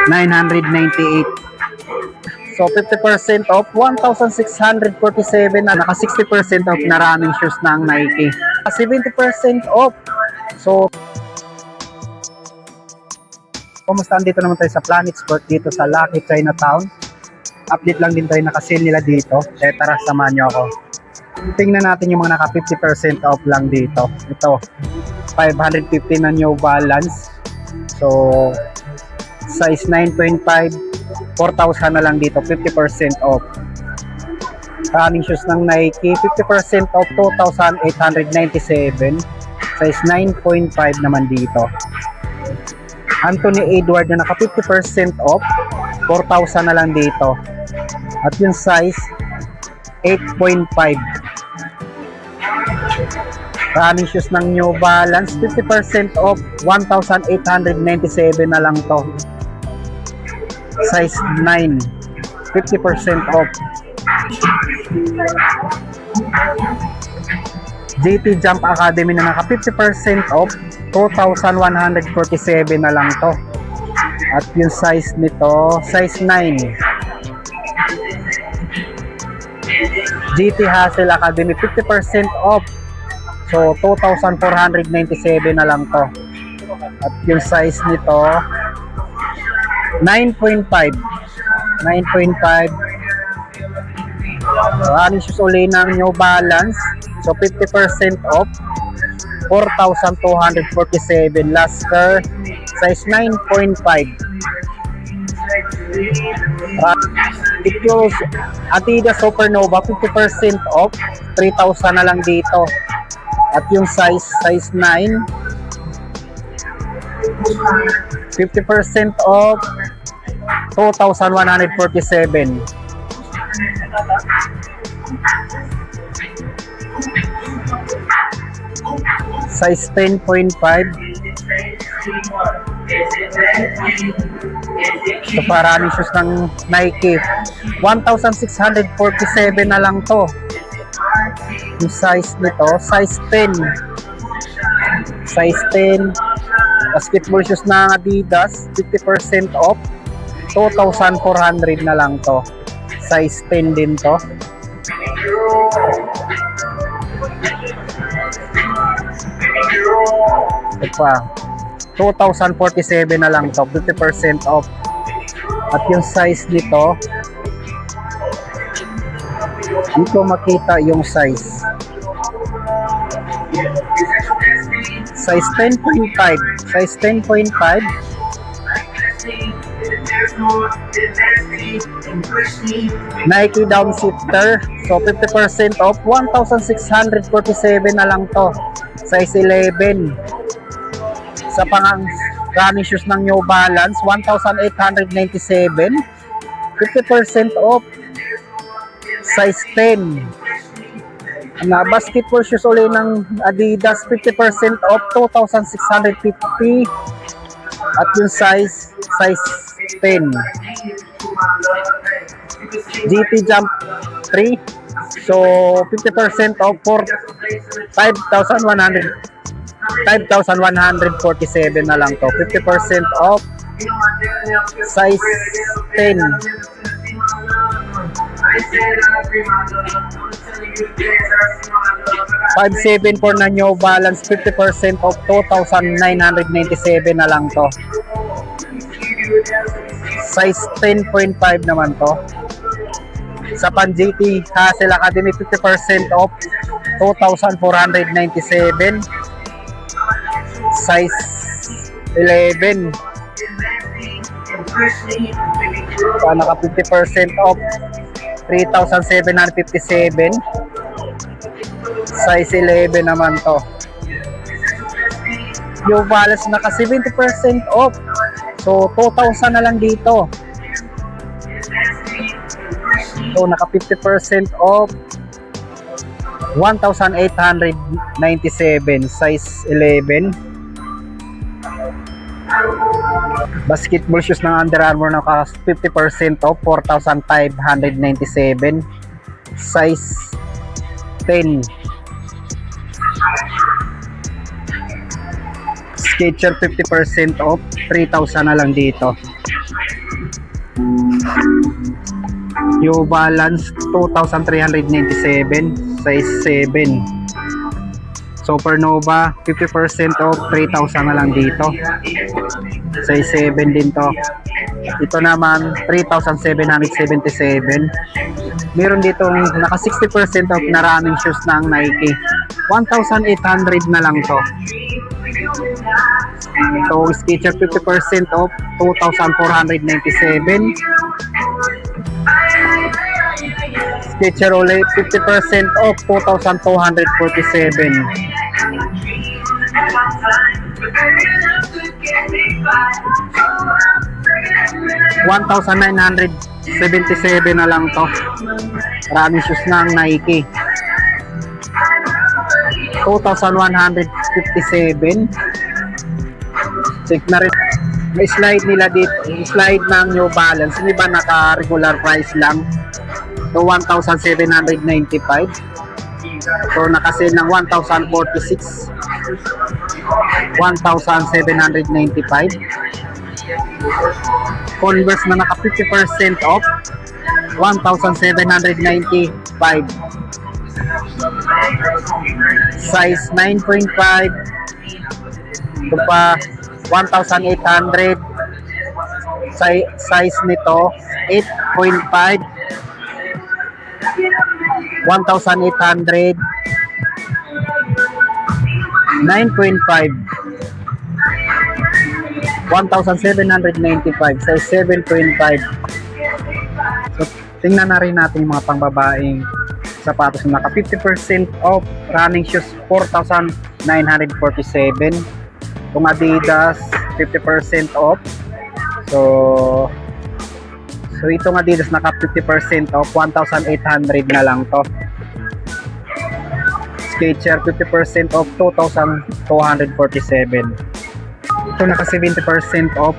998. So 50% off, 1,647 na naka 60% off na running shoes ng Nike. 70% off. So kumusta, dito naman tayo sa Planet Sport dito sa Lucky Chinatown. Update lang din tayo, naka-sale nila dito. Tara, samahan nyo ako. Tingnan natin yung mga naka 50% off lang dito. Ito, 550 na New Balance. So size 9.5, 4,000 na lang dito, 50% off. Running shoes ng Nike, 50% off, 2,897. Size 9.5 naman dito. Anthony Edward na naka 50% off, 4,000 na lang dito. At yung size 8.5. Running shoes ng New Balance, 50% off, 1,897 na lang to. Size 9, 50% off. JT Jump Academy na naka 50% off, 2,147 na lang to. At yung size nito, size 9. GT Hustle Academy, 50% off. So 2,497 na lang to. At yung size nito 9.5. 9.5. Running shoes uli ng New Balance. So 50% off, 4,247. Lasker, size 9.5. Ito Adidas Supernova, 50% off, 3,000 na lang dito. At yung size 9, 50% off, 2,147. Size 10.5. Ito pa, running shoes ng Nike, 1,647 na lang to. Yung size nito, size 10. Size 10. Basketball shoes ng Adidas, 50% off, 2,400 na lang to. Size 10 din to. Ito pa, 2,047 na lang to, 50% off. At yung size nito, dito makita yung size. Size 10.5. Size 10.5. Nike Downshifter. So 50% off, 1,647 na lang to. Size 11. Sa pang running shoes ng New Balance, 1,897. 50% off. Size 10. Na basketball shoes ulit ng Adidas, 50% off, 2,650. At yung size 10. GT Jump 3. So 50% off for 5,147 na lang to. 50% off. Size 10. 574 na New Balance, 50% off, 2,997 na lang to. Size 10.5 naman to. Sa pan GT Hustle Academy, 50% off, 2,497. Size 11. Naka 50% off, 3,757. Size 11 naman to. New Balance naka 70% off. So 2,000 na lang dito. So naka 50% off, 1,897. Size 11. Basketball shoes ng Under Armour naka 50% off, 4,597. Size 10. Skechers 50% off, 3,000 na lang dito. New Balance 2,397, size 7. Supernova 50% off, 3,000 na lang dito. Size 7 din to. Ito naman 3,777. Meron dito naka 60% off na running shoes ng Nike. 1,800 na lang to. So Skechers 50% off, 2,497. Skechers ulit 50% off, 2,247. 1,977 na lang to. Running shoes ng Nike. 2,157. Check na rin. May slide nila dito. Slide ng New Balance. Hindi ba naka-regular price lang? So 1,795. So naka-sale ng 1,046. 1,795. Converse na naka 50% off, 1,795. Size 9.5. Ito pa 1,800. Size nito 8.5. 1,800. 9.5. 1,795, size 7.5. So, tingnan na rin natin yung mga pangbabaeng sapatos na naka 50% off. Running shoes 4,947. Kung Adidas 50% off. So itong Adidas naka 50% off, 1,800 na lang to. Skechers 50% off, 2,247. Ito naka 70% off,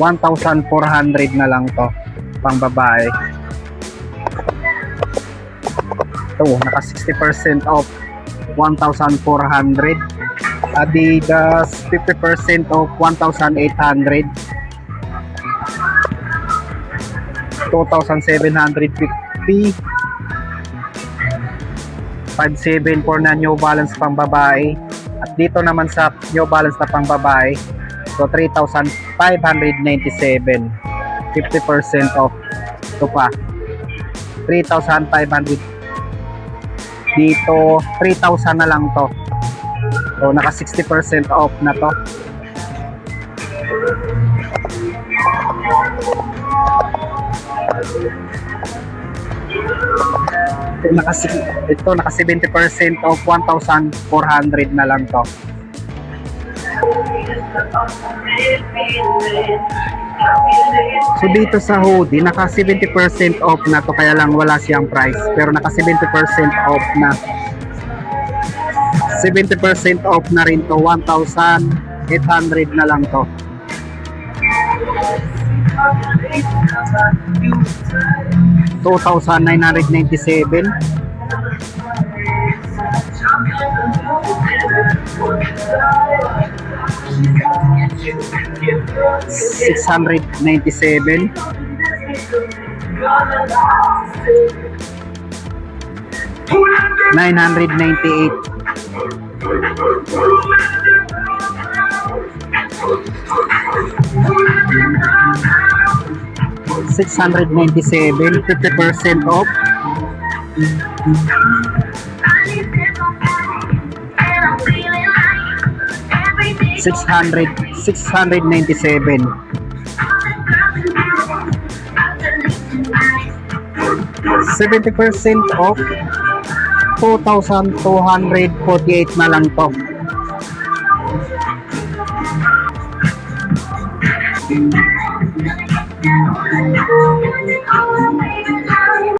1,400 na lang to, pang babae. Ito naka 60% off, 1,400. Adidas 50% off, 1,800. 2,750. 574 na New Balance pang babae. At dito naman sa New Balance na pang babae, so 3,597. 50% off. Ito pa 3,500. Dito 3,000 na lang to. So naka 60% off na to. Ito naka 70% off, 1,400 na lang to. So dito sa hoodie naka 70% off na to, kaya lang wala siyang price, pero naka 70% off na. 70% off na rin to, 1,800 na lang to. $2,997. 697. 998. 697, 50% off. 697. 70% off, 2,248 na lang to.